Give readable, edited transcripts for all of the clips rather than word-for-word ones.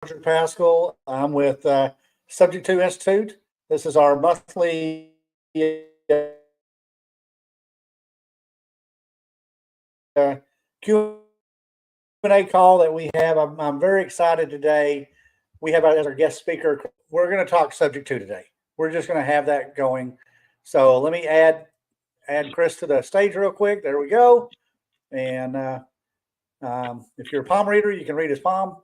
Paschal. I'm with Subject to Institute. This is our monthly Q&A call that we have. I'm very excited today. We have as our guest speaker. We're going to talk Subject to today. We're just going to have that going. So let me add Chris to the stage real quick. There we go. And if you're a palm reader, you can read his palm.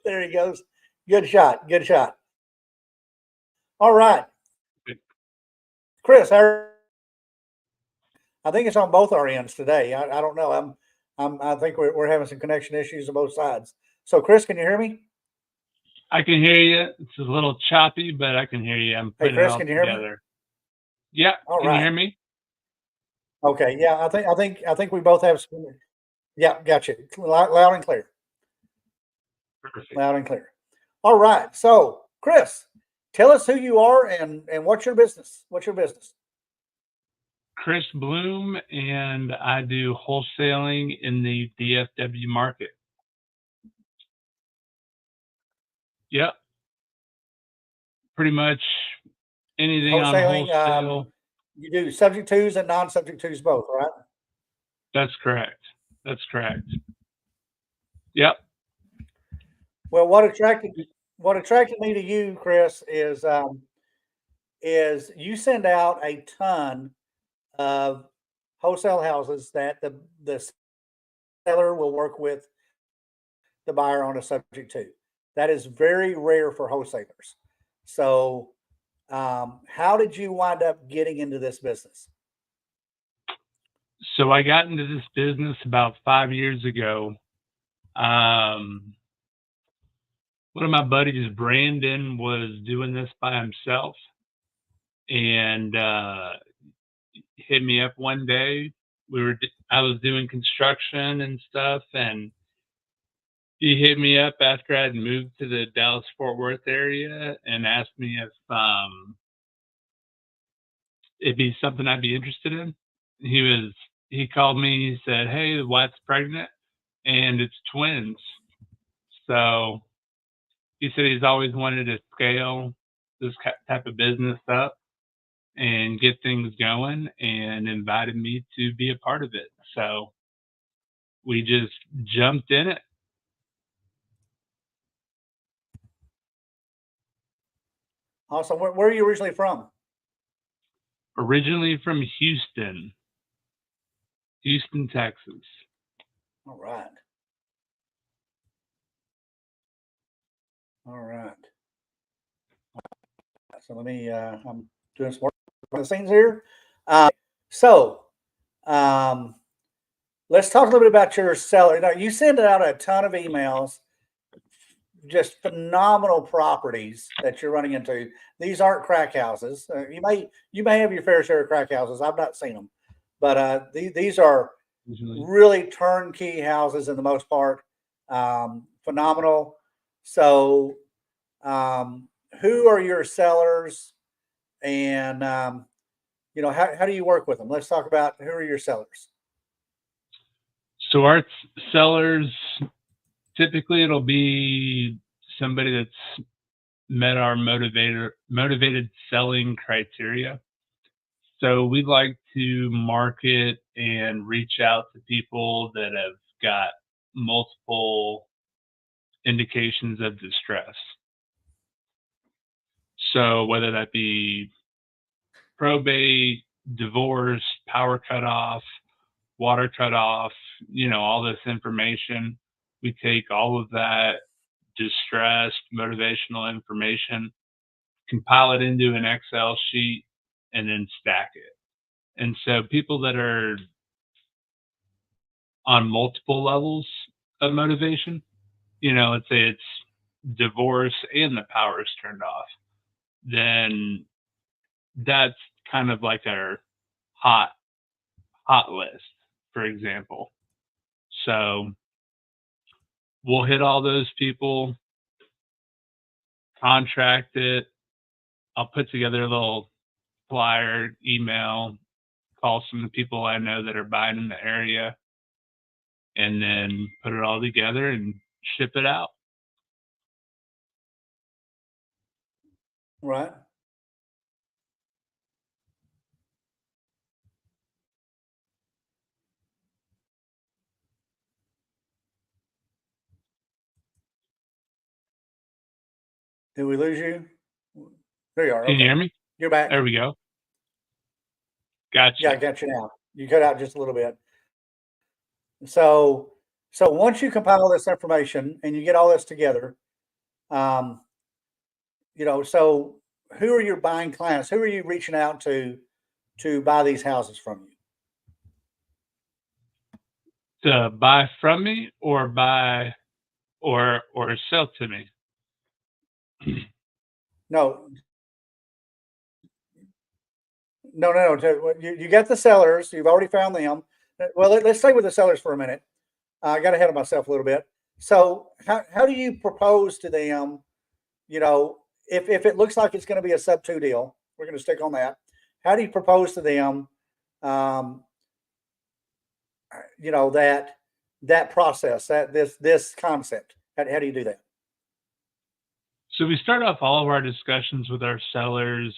There he goes. Good shot. Good shot. All right. Chris, I think it's on both our ends today. I don't know. I think we're having some connection issues on both sides. So, Chris, can you hear me? I can hear you. It's a little choppy, but I can hear you. I'm putting Chris, it all can you hear me? together. Yeah. All Can right. you hear me? Okay. Yeah. I think we both have some. Yeah. Gotcha. Loud and clear. Perfect. Loud and clear. All right. So, Chris, tell us who you are and what's your business. What's your business? Chris Blum, and I do wholesaling in the DFW market. Yep. Pretty much anything on Wholesaling. wholesale. You do subject twos and non-subject twos both, right? That's correct. That's correct. Yep. Well, what attracted me to you, Chris, is you send out a ton of wholesale houses that the seller will work with the buyer on a subject to. That is very rare for wholesalers. So, how did you wind up getting into this business? So I got into this business about 5 years ago. One of my buddies, Brandon, was doing this by himself, and hit me up one day. I was doing construction and stuff, and he hit me up after I'd moved to the Dallas Fort Worth area and asked me if it'd be something I'd be interested in. He called me. He said, "Hey, the wife's pregnant, and it's twins." So he said he's always wanted to scale this type of business up and get things going, and invited me to be a part of it. So we just jumped in it. Awesome. Where are you originally from? Originally from Houston, Texas. All right. All right. So let me. I'm doing some work behind the scenes here. So, um, let's talk a little bit about your seller. Now, you send out a ton of emails, just phenomenal properties that you're running into. These aren't crack houses. You may have your fair share of crack houses. I've not seen them, but these are really turnkey houses in the most part. Phenomenal. So, who are your sellers, and how do you work with them? Let's talk about who are your sellers. So our sellers, typically it'll be somebody that's met our motivated selling criteria. So we'd like to market and reach out to people that have got multiple indications of distress. So whether that be probate, divorce, power cutoff, water cutoff, all this information, we take all of that distressed motivational information, compile it into an Excel sheet, and then stack it. And so people that are on multiple levels of motivation, let's say it's divorce and the power is turned off, then that's kind of like our hot list, for example. So we'll hit all those people, contract it. I'll put together a little flyer, email, call some of the people I know that are buying in the area, and then put it all together and ship it out. Right. Did we lose you? There you are. Can you Okay. hear me? You're back. There we go. Yeah, I Gotcha. got you now. You cut out just a little bit. So once you compile this information and you get all this together, um, so who are your buying clients? Who are you reaching out to buy these houses from you? To buy from me or buy or sell to me? No, no. You got the sellers. You've already found them. Well, let's stay with the sellers for a minute. I got ahead of myself a little bit. So how do you propose to them, if it looks like it's going to be a sub 2 deal, we're going to stick on that. How do you propose to them, um, that process, this concept? How do you do that? So we start off all of our discussions with our sellers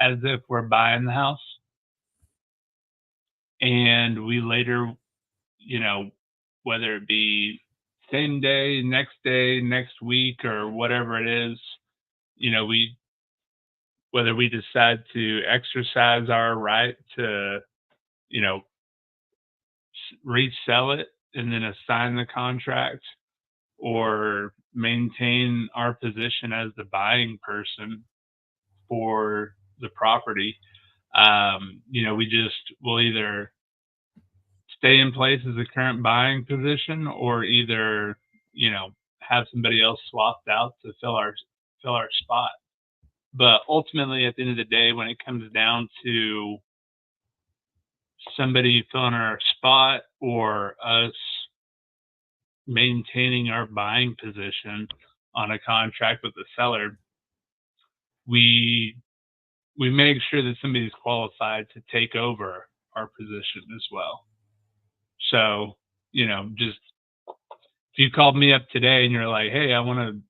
as if we're buying the house. And we later, whether it be same day, next week, or whatever it is, whether we decide to exercise our right to, resell it and then assign the contract, or maintain our position as the buying person for the property. We'll either stay in place as the current buying position, or either, have somebody else swapped out to fill our spot. But ultimately, at the end of the day, when it comes down to somebody filling our spot or us maintaining our buying position on a contract with the seller, we make sure that somebody's qualified to take over our position as well. So, just if you called me up today and you're like, "Hey, I want to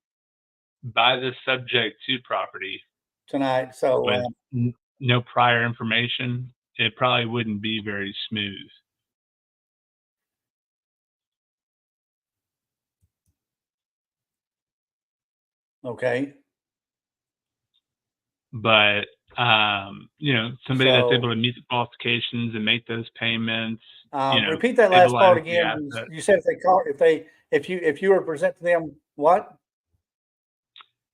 buy this subject to property Tonight. So with no prior information," it probably wouldn't be very smooth. okay. But somebody that's able So to meet the qualifications and make those payments, repeat that last part stabilize the again. asset. You said if you were to present to them what?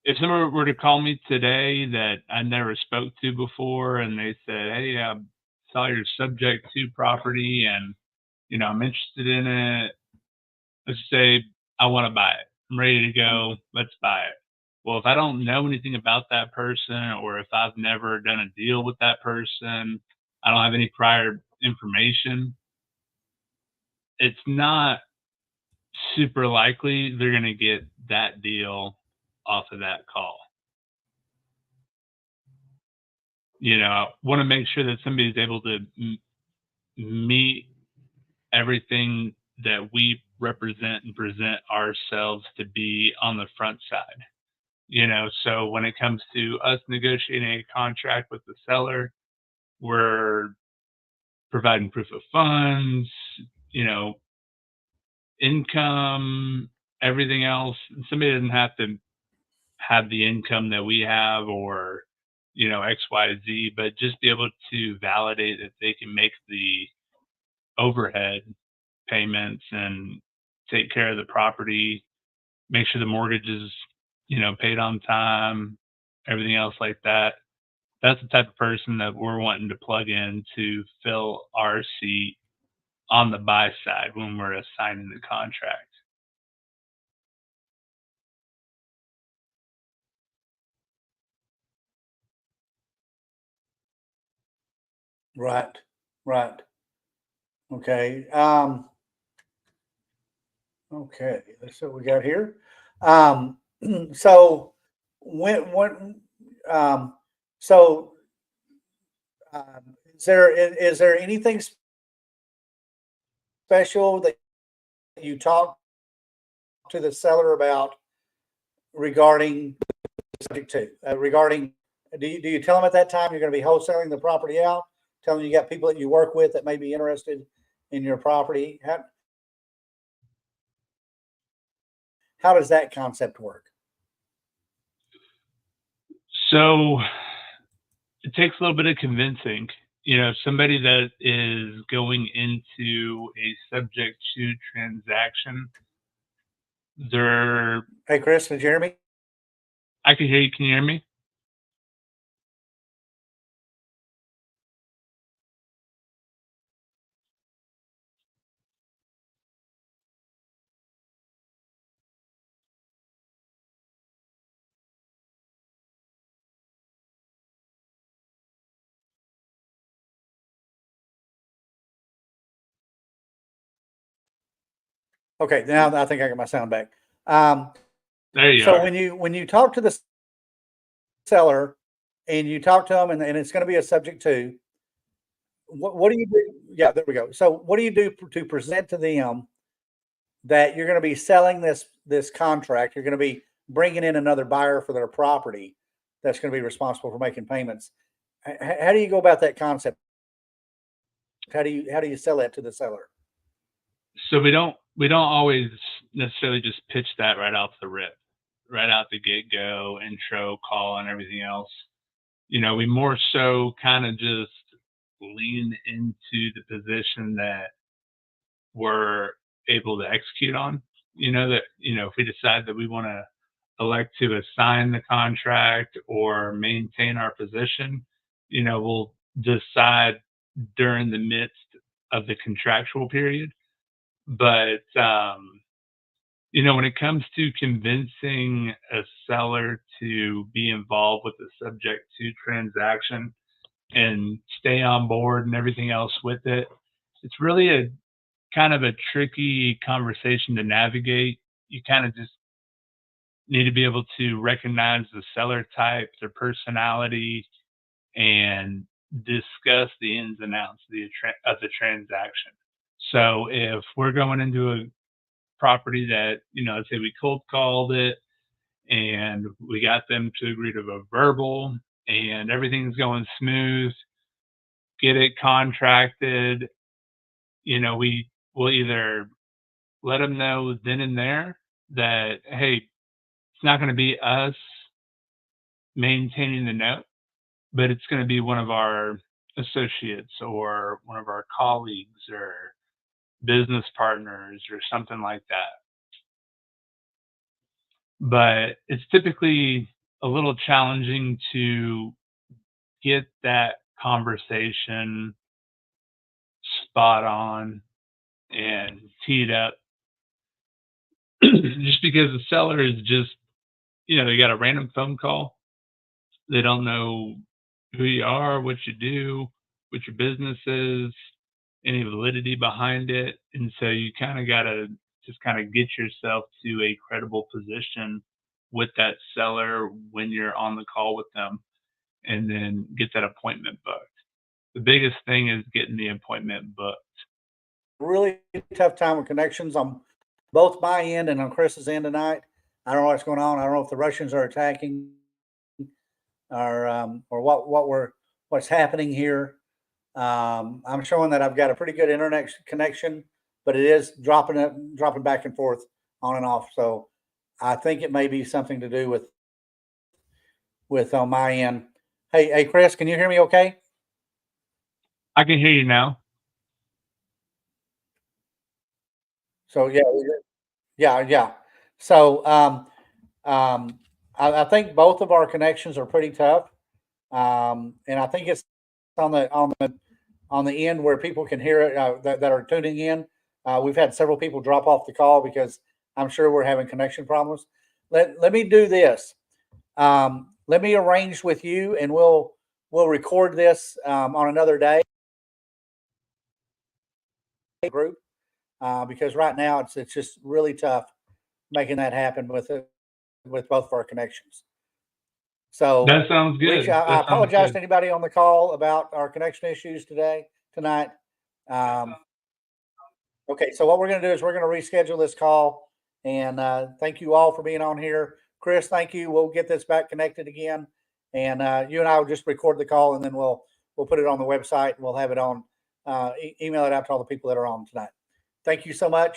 If someone were to call me today that I never spoke to before, and they said, "Hey, I saw your subject to property, and I'm interested in it. Let's say I want to buy it. I'm ready to go. Let's buy it." Well, if I don't know anything about that person, or if I've never done a deal with that person, I don't have any prior information, it's not super likely they're going to get that deal off of that call. I want to make sure that somebody's able to meet everything that we represent and present ourselves to be on the front side. So when it comes to us negotiating a contract with the seller, we're providing proof of funds, income, everything else. Somebody doesn't have to have the income that we have, or XYZ, but just be able to validate that they can make the overhead payments and take care of the property, make sure the mortgage is paid on time, everything else like that. That's the type of person that we're wanting to plug in to fill our seat on the buy side when we're assigning the contract. Right. Right. Okay. Okay. Let's see what we got here. Um, so when um, so um, is there anything special that you talk to the seller about regarding subject to regarding? Do you tell them at that time you're going to be wholesaling the property out? Tell them you got people that you work with that may be interested in your property. How does that concept work? So it takes a little bit of convincing. You know, somebody that is going into a subject to transaction, they're. Hey, Chris, did you hear me? I can hear you. Can you hear me? Okay, now I think I got my sound back. There you So are. when you talk to the seller and you talk to them and it's going to be a subject to, what do you do? Yeah, there we go. So what do you do to present to them that you're going to be selling this contract? You're going to be bringing in another buyer for their property that's going to be responsible for making payments. How do you go about that concept? How do you sell that to the seller? So we don't always necessarily just pitch that right off the rip, right out the get go, intro, call, and everything else. You know, we more so kind of just lean into the position that we're able to execute on. You know, that, you know, if we decide that we want to elect to assign the contract or maintain our position, you know, we'll decide during the midst of the contractual period. But, you know, when it comes to convincing a seller to be involved with the subject to transaction and stay on board and everything else with it, it's really a kind of a tricky conversation to navigate. You kind of just need to be able to recognize the seller type, their personality, and discuss the ins and outs of the transaction. So if we're going into a property that, you know, let's say we cold called it and we got them to agree to a verbal and everything's going smooth, get it contracted, you know, we will either let them know then and there that, hey, it's not going to be us maintaining the note, but it's going to be one of our associates or one of our colleagues or business partners or something like that. But it's typically a little challenging to get that conversation spot on and teed up just because the seller is just, you know, they got a random phone call. They don't know who you are, what you do, what your business is, any validity behind it. And so you kind of got to just kind of get yourself to a credible position with that seller when you're on the call with them and then get that appointment booked. The biggest thing is getting the appointment booked. Really tough time with connections on both my end and on Chris's end tonight. I don't know what's going on. I don't know if the Russians are attacking or what's happening here. I'm showing that I've got a pretty good internet connection, but it is dropping back and forth on and off. So I think it may be something to do with on my end. Hey, Chris, can you hear me okay? I can hear you now. So yeah. So I think both of our connections are pretty tough, and I think it's on the end where people can hear it that are tuning in. We've had several people drop off the call because I'm sure we're having connection problems. Let me do this. Let me arrange with you, and we'll record this on another day group because right now it's just really tough making that happen with both of our connections. So That sounds good. Rich, I apologize to anybody on the call about our connection issues tonight. Okay, so what we're going to do is we're going to reschedule this call, and thank you all for being on here. Chris, thank you. We'll get this back connected again, and you and I will just record the call, and then we'll put it on the website. And we'll have it on, email it out to all the people that are on tonight. Thank you so much.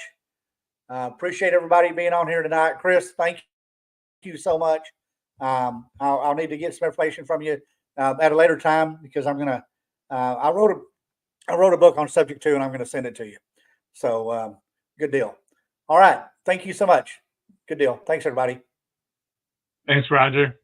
Appreciate everybody being on here tonight. Chris, thank you so much. I'll need to get some information from you at a later time, because I'm gonna. I wrote a book on subject too, and I'm going to send it to you. So good deal. All right. Thank you so much. Good deal. Thanks, everybody. Thanks, Roger.